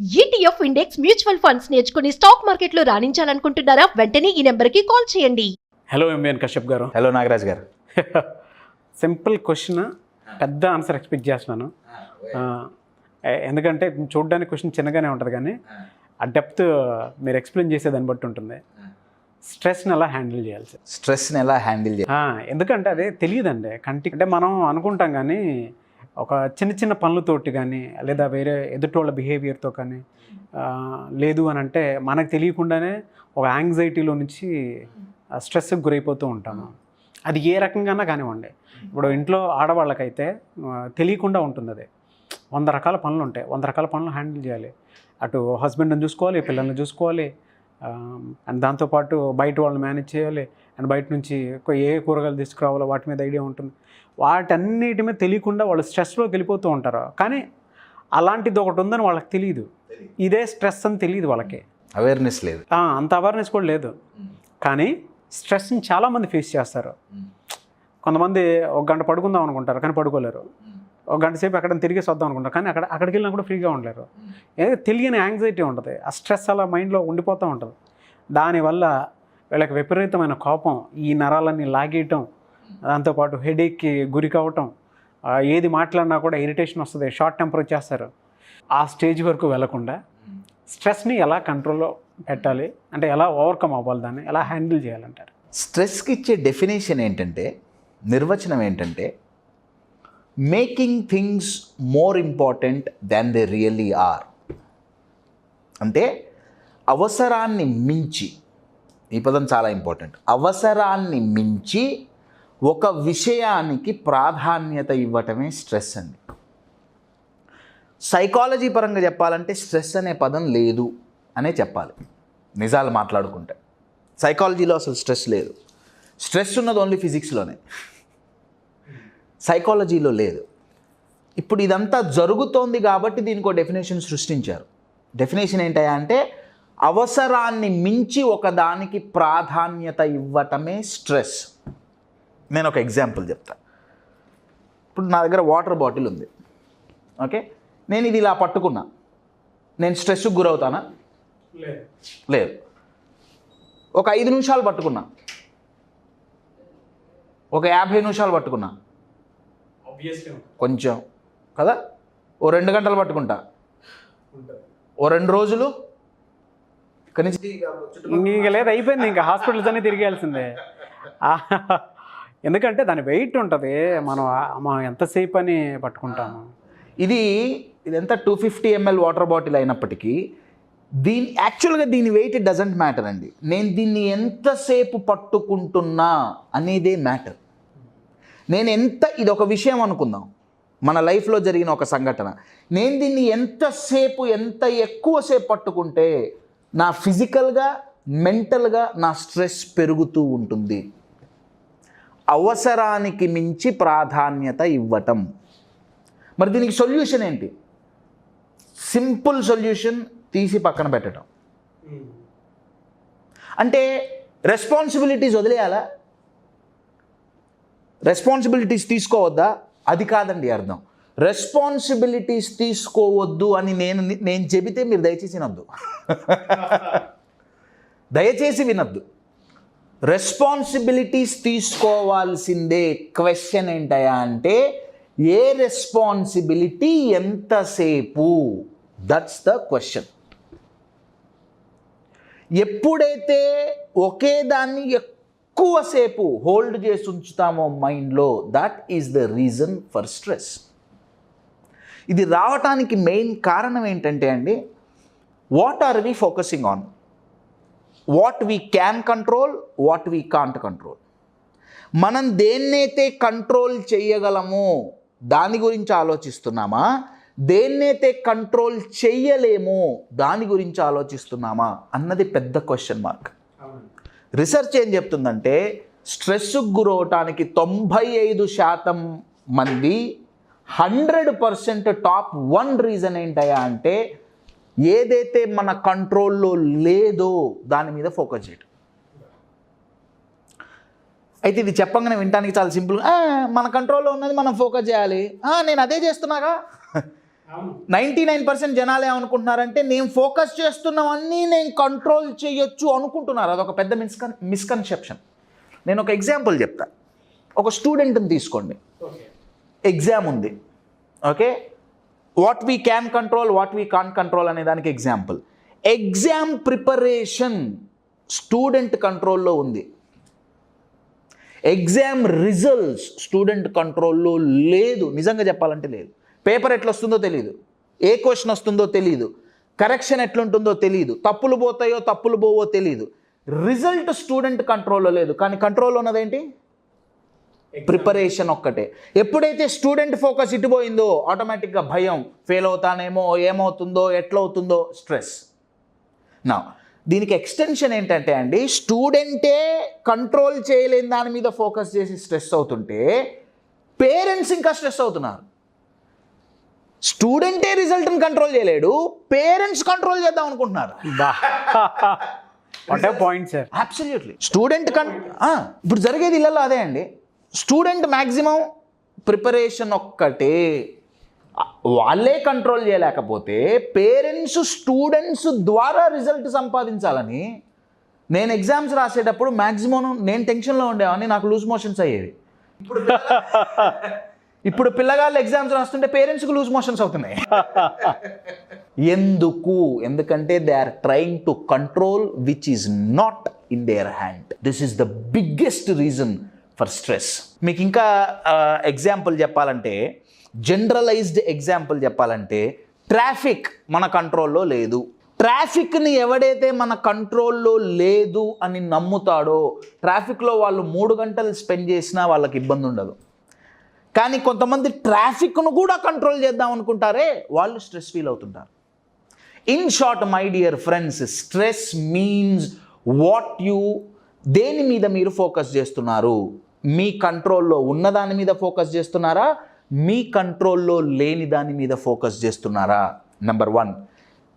ETF index mutual funds నేర్చుకుని stock మార్కెట్లో రాణించాలనుకుంటున్నారా? వెంటనే ఈ నెంబర్కి కాల్ చేయండి. హలో ఎంవిఎన్ కశ్యప్ గారు. హలో నాగరాజ్ గారు. సింపుల్ క్వశ్చన్, పెద్ద ఆన్సర్ ఎక్స్పెక్ట్ చేస్తున్నాను. ఎందుకంటే చూడడానికి క్వశ్చన్ చిన్నగానే ఉంటుంది, కానీ ఆ డెప్త్ మీరు ఎక్స్ప్లెయిన్ చేసేదాన్ని బట్టి ఉంటుంది. స్ట్రెస్ని ఎలా హ్యాండిల్ చేయాలి సార్? స్ట్రెస్ని ఎలా హ్యాండిల్ చేయాలి? ఎందుకంటే అదే తెలియదండి కంటికి. అంటే మనం అనుకుంటాం, కానీ ఒక చిన్న చిన్న పనులతోటి కానీ లేదా వేరే ఎదుటోళ్ళ బిహేవియర్తో కానీ లేదు అని అంటే మనకు తెలియకుండానే ఒక యాంగ్జైటీలో నుంచి స్ట్రెస్కి గురైపోతూ ఉంటాము. అది ఏ రకంగానే కానివ్వండి. ఇప్పుడు ఇంట్లో ఆడవాళ్ళకైతే తెలియకుండా ఉంటుంది. అది 100 రకాల పనులు ఉంటాయి. 100 రకాల పనులు హ్యాండిల్ చేయాలి. అటు హస్బెండ్ని చూసుకోవాలి, పిల్లల్ని చూసుకోవాలి, అండ్ దాంతోపాటు బయట వాళ్ళని మేనేజ్ చేయాలి, అండ్ బయట నుంచి ఏ కూరగాయలు తీసుకురావాలో వాటి మీద ఐడియా ఉంటుంది. వాటన్నిటి మీద తెలియకుండా వాళ్ళు స్ట్రెస్లోకి వెళ్ళిపోతూ ఉంటారు. కానీ అలాంటిది ఒకటి ఉందని వాళ్ళకి తెలియదు. ఇదే స్ట్రెస్ అని తెలియదు వాళ్ళకి. అవేర్నెస్ లేదు, అంత అవేర్నెస్ కూడా లేదు. కానీ స్ట్రెస్ని చాలామంది ఫేస్ చేస్తారు. కొంతమంది 1 గంట పడుకుందాం అనుకుంటారు, కానీ పడుకోలేరు. 1 గంట సేపు ఎక్కడ తిరిగేసి వద్దాం అనుకుంటారు, కానీ అక్కడికి వెళ్ళినా కూడా ఫ్రీగా ఉండలేరు. ఏదో తెలియని యాంగ్జైటీ ఉంటుంది. ఆ స్ట్రెస్ అలా మైండ్లో ఉండిపోతూ ఉంటుంది. దానివల్ల వీళ్ళకి విపరీతమైన కోపం, ఈ నరాలన్నీ లాగేయటం, దాంతోపాటు హెడేక్కి గురి కావటం, ఏది మాట్లాడినా కూడా ఇరిటేషన్ వస్తుంది, షార్ట్ టెంపర్ వచ్చేస్తారు. ఆ స్టేజ్ వరకు వెళ్లకుండా స్ట్రెస్ని ఎలా కంట్రోల్లో పెట్టాలి, అంటే ఎలా ఓవర్కమ్ అవ్వాలి, దాన్ని ఎలా హ్యాండిల్ చేయాలంటారు? స్ట్రెస్కి ఇచ్చే డెఫినేషన్ ఏంటంటే, నిర్వచనం ఏంటంటే, making things more important than they really are. అంటే అవసరాన్ని మించి, ఈ పదం చాలా ఇంపార్టెంట్, అవసరాన్ని మించి ఒక విషయానికి ప్రాధాన్యత ఇవ్వటమే స్ట్రెస్ అండి. సైకాలజీ పరంగా చెప్పాలంటే స్ట్రెస్ అనే పదం లేదు అనే చెప్పాలి. నిజాలు మాట్లాడుకుంటే సైకాలజీలో అసలు స్ట్రెస్ లేదు. స్ట్రెస్ ఉన్నది ఓన్లీ ఫిజిక్స్లోనే, సైకాలజీలో లేదు. ఇప్పుడు ఇదంతా జరుగుతోంది కాబట్టి దీనికి ఒక డెఫినేషన్ సృష్టించారు. డెఫినేషన్ ఏంటయ్యా అంటే, అవసరాన్ని మించి ఒకదానికి ప్రాధాన్యత ఇవ్వటమే స్ట్రెస్. నేను ఒక ఎగ్జాంపుల్ చెప్తా. ఇప్పుడు నా దగ్గర వాటర్ బాటిల్ ఉంది, ఓకే, నేను ఇది ఇలా పట్టుకున్నా, నేను స్ట్రెస్కి గురవుతానా? లేదు. ఒక 5 నిమిషాలు పట్టుకున్నా, ఒక 50 నిమిషాలు పట్టుకున్నా, కొంచెం కదా, ఓ 2 గంటలు పట్టుకుంటా, ఓ 2 రోజులు ఇంకా లేదు, అయిపోయింది. ఇంకా హాస్పిటల్స్ అన్నీ తిరిగేయాల్సిందే. ఎందుకంటే దాని వెయిట్ ఉంటుంది. మనం ఎంతసేపు అని పట్టుకుంటాము. ఇదంతా 250 ml వాటర్ బాటిల్ అయినప్పటికీ యాక్చువల్గా దీని వెయిట్ డజంట్ మ్యాటర్ అండి. నేను దీన్ని ఎంతసేపు పట్టుకుంటున్నా అనేదే మ్యాటర్. ఇది ఒక విషయం అనుకుందాం, మన లైఫ్లో జరిగిన ఒక సంఘటన. నేను దీన్ని ఎంత ఎక్కువసేపు పట్టుకుంటే నా ఫిజికల్గా, మెంటల్గా నా స్ట్రెస్ పెరుగుతూ ఉంటుంది. అవసరానికి మించి ప్రాధాన్యత ఇవ్వటం. మరి దీనికి సొల్యూషన్ ఏంటి? సింపుల్ సొల్యూషన్, తీసి పక్కన పెట్టడం. అంటే రెస్పాన్సిబిలిటీస్ వదిలేయాలా? రెస్పాన్సిబిలిటీస్ తీసుకోవద్దా? అది కాదండి అర్థం. రెస్పాన్సిబిలిటీస్ తీసుకోవద్దు అని నేను చెబితే మీరు దయచేసి వినొద్దు. దయచేసి వినొద్దు. రెస్పాన్సిబిలిటీస్ తీసుకోవాల్సిందే. క్వశ్చన్ ఏంటయా అంటే, ఏ రెస్పాన్సిబిలిటీ ఎంతసేపు? That's the question. ఎప్పుడైతే ఒకే దాన్ని ఎక్కువసేపు హోల్డ్ చేసి ఉంచుతామో మైండ్లో, that is the reason for stress. ఇది రావటానికి మెయిన్ కారణం ఏంటంటే అండి, what are we focusing on? What we can control, what we can't control. మనం దేన్నైతే కంట్రోల్ చేయగలమో దాని గురించి ఆలోచిస్తున్నామా? దేన్నైతే కంట్రోల్ చెయ్యలేమో దాని గురించి ఆలోచిస్తున్నామా అన్నది పెద్ద క్వశ్చన్ మార్క్. రీసెర్చ్ ఏం చెప్తుందంటే, స్ట్రెస్కు గురవటానికి 95% మంది 100% టాప్ 1 రీజన్ ఏంటయా అంటే, ఏదైతే మన కంట్రోల్లో లేదో దాని మీద ఫోకస్ చేయటం. అయితే ఇది చెప్పంగానే వినటానికి చాలా సింపుల్, మన కంట్రోల్లో ఉన్నది మనం ఫోకస్ చేయాలి, నేను అదే చేస్తున్నాగా 99% జనాలు ఏమనుకుంటున్నారంటే నేను ఫోకస్ చేస్తున్నవన్నీ నేను కంట్రోల్ చేయొచ్చు అనుకుంటున్నారు. అదొక పెద్ద మిస్కన్సెప్షన్. నేను ఒక ఎగ్జాంపుల్ చెప్తా. ఒక స్టూడెంట్ని తీసుకోండి, ఎగ్జామ్ ఉంది, okay, what we can control, what we can't control అనే దానికి ఎగ్జాంపుల్. ఎగ్జామ్ ప్రిపరేషన్ స్టూడెంట్ కంట్రోల్లో ఉంది, ఎగ్జామ్ రిజల్ట్స్ స్టూడెంట్ కంట్రోల్లో లేదు. నిజంగా చెప్పాలంటే లేదు. పేపర్ ఎట్లా వస్తుందో తెలియదు, ఏ క్వశ్చన్ వస్తుందో తెలియదు, కరెక్షన్ ఎట్లుంటుందో తెలియదు, తప్పులు పోతాయో తప్పులు పోవో తెలియదు. రిజల్ట్ స్టూడెంట్ కంట్రోల్లో లేదు, కానీ కంట్రోల్లో ఉన్నదేంటి? ప్రిపరేషన్ ఒక్కటే. ఎప్పుడైతే స్టూడెంట్ ఫోకస్ ఇటుపోయిందో ఆటోమేటిక్గా భయం, ఫెయిల్ అవుతానేమో, ఏమవుతుందో, ఎట్లవుతుందో, స్ట్రెస్. నా దీనికి ఎక్స్టెన్షన్ ఏంటంటే అండి, స్టూడెంటే కంట్రోల్ చేయలేని దాని మీద ఫోకస్ చేసి స్ట్రెస్ అవుతుంటే పేరెంట్స్ ఇంకా స్ట్రెస్ అవుతున్నారు. స్టూడెంటే రిజల్ట్ని కంట్రోల్ చేయలేడు, పేరెంట్స్ కంట్రోల్ చేద్దాం అనుకుంటున్నారు. Point sir. అబ్సల్యూట్లీ. స్టూడెంట్ ఇప్పుడు జరిగేది ఇళ్ళల్లో అదే అండి. స్టూడెంట్ మ్యాక్సిమం ప్రిపరేషన్ ఒక్కటే, వాళ్ళే కంట్రోల్ చేయలేకపోతే పేరెంట్స్ స్టూడెంట్స్ ద్వారా రిజల్ట్ సంపాదించాలని. నేను ఎగ్జామ్స్ రాసేటప్పుడు మ్యాక్సిమం నేను టెన్షన్లో ఉండేవాడిని, నాకు లూజ్ మోషన్స్ అయ్యేవి. ఇప్పుడు పిల్లగాళ్ళు ఎగ్జామ్స్ రాస్తుంటే పేరెంట్స్కి లూజ్ మోషన్స్ అవుతున్నాయి. ఎందుకంటే they are trying to control which is not in their hand. This is the biggest reason for stress. మీకు ఇంకా ఎగ్జాంపుల్ చెప్పాలంటే, జనరలైజ్డ్ ఎగ్జాంపుల్ చెప్పాలంటే, ట్రాఫిక్ మన కంట్రోల్లో లేదు. ట్రాఫిక్ని ఎవడైతే మన కంట్రోల్లో లేదు అని నమ్ముతాడో, ట్రాఫిక్లో వాళ్ళు 3 గంటలు స్పెండ్ చేసినా వాళ్ళకి ఇబ్బంది ఉండదు. కానీ కొంతమంది ట్రాఫిక్ను కూడా కంట్రోల్ చేద్దాం అనుకుంటారే, వాళ్ళు స్ట్రెస్ ఫీల్ అవుతుంటారు. In short my dear friends, stress means దేని మీద మీరు ఫోకస్ చేస్తున్నారు. మీ కంట్రోల్లో ఉన్న దాని మీద ఫోకస్ చేస్తున్నారా, మీ కంట్రోల్లో లేని దాని మీద ఫోకస్ చేస్తున్నారా? Number 1,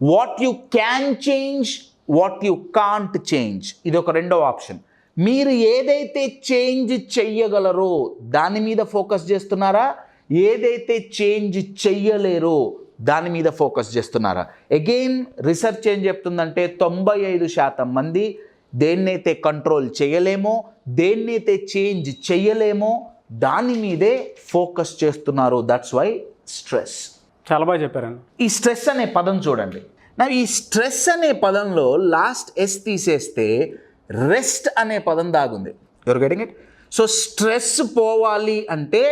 what you can change, what you can't change. ఇది ఒక రెండవ ఆప్షన్. మీరు ఏదైతే చేంజ్ చెయ్యగలరో దాని మీద ఫోకస్ చేస్తున్నారా, ఏదైతే చేంజ్ చెయ్యలేరో దాని మీద ఫోకస్ చేస్తున్నారా? అగైన్ రీసెర్చ్ ఏం చెప్తుందంటే 95% మంది దేన్నైతే కంట్రోల్ చేయలేమో, దేన్నైతే చేంజ్ చెయ్యలేమో దాని మీదే ఫోకస్ చేస్తున్నారు. That's why stress. చాలా బాగా చెప్పారండి. ఈ స్ట్రెస్ అనే పదం చూడండి. ఈ స్ట్రెస్ అనే పదంలో లాస్ట్ ఎస్ తీసేస్తే రెస్ట్ అనే పదం దాగుంది. You're getting it? So stress పోవాలి అంటే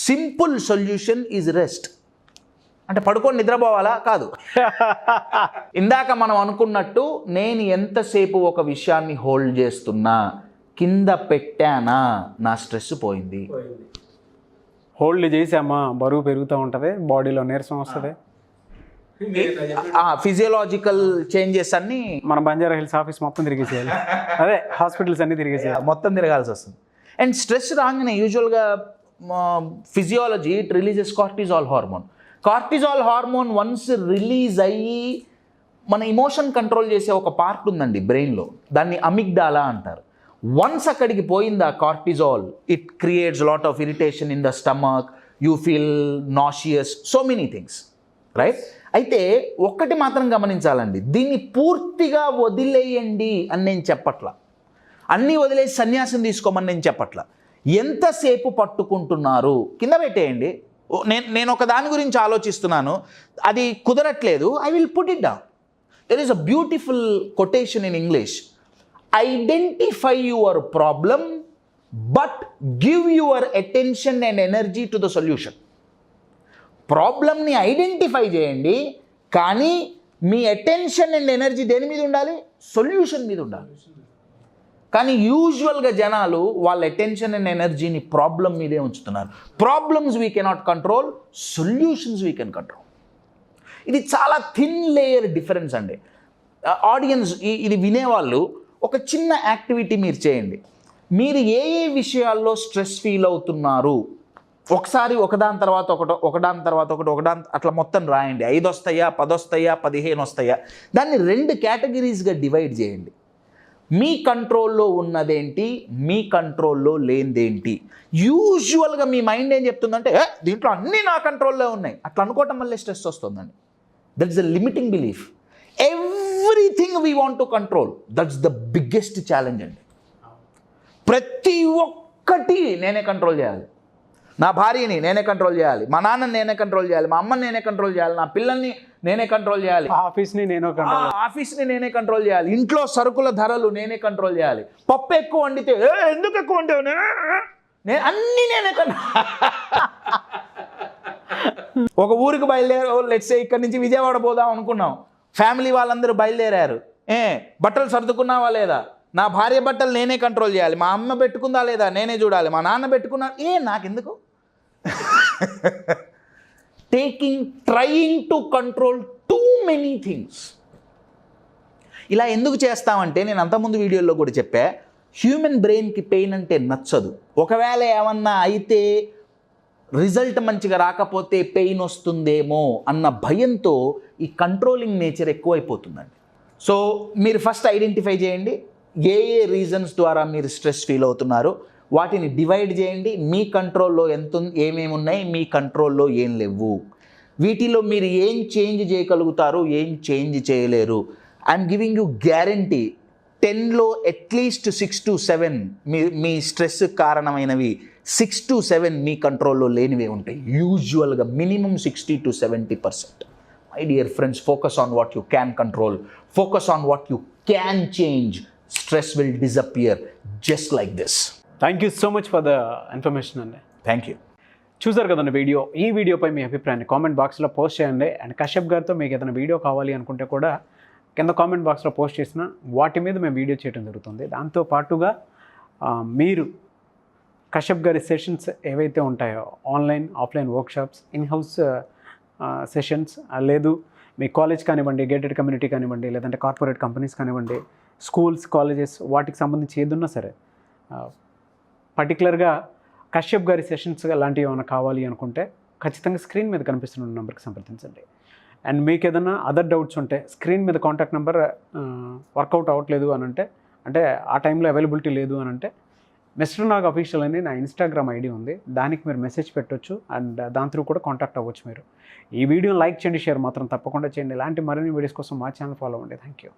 సింపుల్ సొల్యూషన్ ఈజ్ రెస్ట్. అంటే పడుకొని నిద్రపోవాలా? కాదు. ఇందాక మనం అనుకున్నట్టు, నేను ఎంతసేపు ఒక విషయాన్ని హోల్డ్ చేస్తున్నా, కింద పెట్టానా, నా స్ట్రెస్ పోయింది. హోల్డ్ చేసామా, బరువు పెరుగుతూ ఉంటుంది, బాడీలో నీరసం వస్తుంది. ఫిజియోలాజికల్ చేంజెస్ అన్నీ మన బంజారా హిల్స్ ఆఫీస్ మొత్తం తిరిగేసేయాలి. అదే హాస్పిటల్స్ అన్నీ తిరిగేసేయాలి, మొత్తం తిరగాల్సి వస్తుంది. అండ్ స్ట్రెస్ రాగానే యూజువల్గా physiology it releases cortisol hormone. Cortisol hormone once release అయ్యి మన ఇమోషన్ కంట్రోల్ చేసే ఒక పార్ట్ ఉందండి బ్రెయిన్లో, దాన్ని అమిగ్డాలా అంటారు. వన్స్ అక్కడికి పోయిందా cortisol, it creates lot of irritation in the stomach, you feel nauseous, so many things, right? అయితే ఒక్కటి మాత్రం గమనించాలండి, దీన్ని పూర్తిగా వదిలేయండి అని నేను చెప్పట్లా, అన్నీ వదిలేసి సన్యాసం తీసుకోమని నేను చెప్పట్లా. ఎంతసేపు పట్టుకుంటున్నారు, కింద పెట్టేయండి. నేను ఒక దాని గురించి ఆలోచిస్తున్నాను, అది కుదరట్లేదు, I will put it down. There is a beautiful quotation in English: identify your problem but give your attention and energy to the solution. ప్రాబ్లమ్ని ఐడెంటిఫై చేయండి, కానీ మీ అటెన్షన్ అండ్ ఎనర్జీ దేని మీద ఉండాలి? సొల్యూషన్ మీద ఉండాలి. కానీ యూజువల్గా జనాలు వాళ్ళ అటెన్షన్ అండ్ ఎనర్జీని ప్రాబ్లం మీదే ఉంచుతున్నారు. Problems we cannot control, solutions we can control. ఇది చాలా థిన్ లేయర్ డిఫరెన్స్ అండి. ఆడియన్స్, ఇది వినేవాళ్ళు ఒక చిన్న యాక్టివిటీ మీరు చేయండి. మీరు ఏ ఏ విషయాల్లో స్ట్రెస్ ఫీల్ అవుతున్నారు ఒకసారి ఒకదాని తర్వాత ఒకటి అట్లా మొత్తం రాయండి. 5 వస్తాయా, 10 వస్తాయా, 15 వస్తాయా, దాన్ని 2 కేటగిరీస్గా డివైడ్ చేయండి. మీ కంట్రోల్లో ఉన్నదేంటి, మీ కంట్రోల్లో లేనిదేంటి. యూజువల్గా మీ మైండ్ ఏం చెప్తుందంటే దీంట్లో అన్నీ నా కంట్రోల్లో ఉన్నాయి, అట్లా అనుకోవటం వల్లే స్ట్రెస్ వస్తుందండి. That is the limiting belief. Everything we want to control, that's the biggest challenge అండి. ప్రతి ఒక్కటి నేనే కంట్రోల్ చేయాలి. నా భార్యని నేనే కంట్రోల్ చేయాలి, మా నాన్నని నేనే కంట్రోల్ చేయాలి, మా అమ్మని నేనే కంట్రోల్ చేయాలి, నా పిల్లల్ని నేనే కంట్రోల్ చేయాలి, ఆఫీస్ని నేనే కంట్రోల్ చేయాలి, ఇంట్లో సరుకుల ధరలు నేనే కంట్రోల్ చేయాలి. పప్పు ఎక్కువ వండితే ఎందుకు ఎక్కువ వండావు, నేను అన్నీ నేనే ఒక ఊరికి బయలుదేరు, లెట్స్ ఇక్కడి నుంచి విజయవాడ పోదాం అనుకున్నాం, ఫ్యామిలీ వాళ్ళందరూ బయలుదేరారు. బట్టలు సర్దుకున్నావా లేదా, నా భార్య బట్టలు నేనే కంట్రోల్ చేయాలి, మా అమ్మ పెట్టుకుందా లేదా నేనే చూడాలి, మా నాన్న పెట్టుకున్నా నాకెందుకు. Trying to control too many things. ఇలా ఎందుకు చేస్తామంటే, నేను అంతకుముందు వీడియోలో కూడా చెప్పా, హ్యూమన్ బ్రెయిన్కి పెయిన్ అంటే నచ్చదు. ఒకవేళ ఏమన్నా అయితే రిజల్ట్ మంచిగా రాకపోతే పెయిన్ వస్తుందేమో అన్న భయంతో ఈ కంట్రోలింగ్ నేచర్ ఎక్కువైపోతుందండి. సో మీరు ఫస్ట్ ఐడెంటిఫై చేయండి ఏ రీజన్స్ ద్వారా మీరు స్ట్రెస్ ఫీల్ అవుతున్నారు, వాటిని డివైడ్ చేయండి. మీ కంట్రోల్లో ఏమేమి ఉన్నాయి, మీ కంట్రోల్లో ఏం లేవు, వీటిలో మీరు ఏం చేంజ్ చేయగలుగుతారు, ఏం చేంజ్ చేయలేరు. ఐఎమ్ గివింగ్ యూ గ్యారంటీ 10లో అట్లీస్ట్ 6 to 7 మీ స్ట్రెస్ కారణమైనవి 6 to 7 మీ కంట్రోల్లో లేనివే ఉంటాయి. యూజువల్గా minimum 60 to 70%. My dear friends, focus on what you can control, focus on what you can change. Stress will disappear just like this. Thank you so much for the information అండి. Thank you. చూసారు కదండి video. ఈ వీడియోపై మీ అభిప్రాయాన్ని comment బాక్స్లో post చేయండి. And Kashyap గారితో మీకు ఏదైనా వీడియో కావాలి అనుకుంటే కూడా కింద కామెంట్ బాక్స్లో పోస్ట్ చేసిన వాటి మీద మేము వీడియో చేయడం జరుగుతుంది. దాంతో పాటుగా మీరు కశ్యప్ గారి సెషన్స్ ఏవైతే ఉంటాయో, online offline workshops, in house sessions, లేదు మీ కాలేజ్ కానివ్వండి, గేటెడ్ కమ్యూనిటీ కానివ్వండి, లేదంటే కార్పొరేట్ కంపెనీస్ కానివ్వండి, స్కూల్స్, కాలేజెస్, వాటికి సంబంధించి ఏదున్నా సరే పర్టికులర్గా కశ్యప్ గారి సెషన్స్ లాంటివి ఏమైనా కావాలి అనుకుంటే ఖచ్చితంగా స్క్రీన్ మీద కనిపిస్తున్న నెంబర్కి సంప్రదించండి. అండ్ మీకు ఏదైనా అదర్ డౌట్స్ ఉంటే స్క్రీన్ మీద కాంటాక్ట్ నెంబర్ వర్కౌట్ అవ్వట్లేదు అని అంటే ఆ టైంలో అవైలబిలిటీ లేదు అని అంటే మిస్టర్ నాగ్ అఫీషియల్ అని నా ఇన్స్టాగ్రామ్ ఐడి ఉంది, దానికి మీరు మెసేజ్ పెట్టొచ్చు. అండ్ దాని త్రూ కూడా కాంటాక్ట్ అవ్వచ్చు. మీరు ఈ వీడియోని లైక్ చేయండి, షేర్ మాత్రం తప్పకుండా చేయండి. ఇలాంటి మరిన్ని వీడియోస్ కోసం మా ఛానల్ ఫాలో అవ్వండి. Thank you.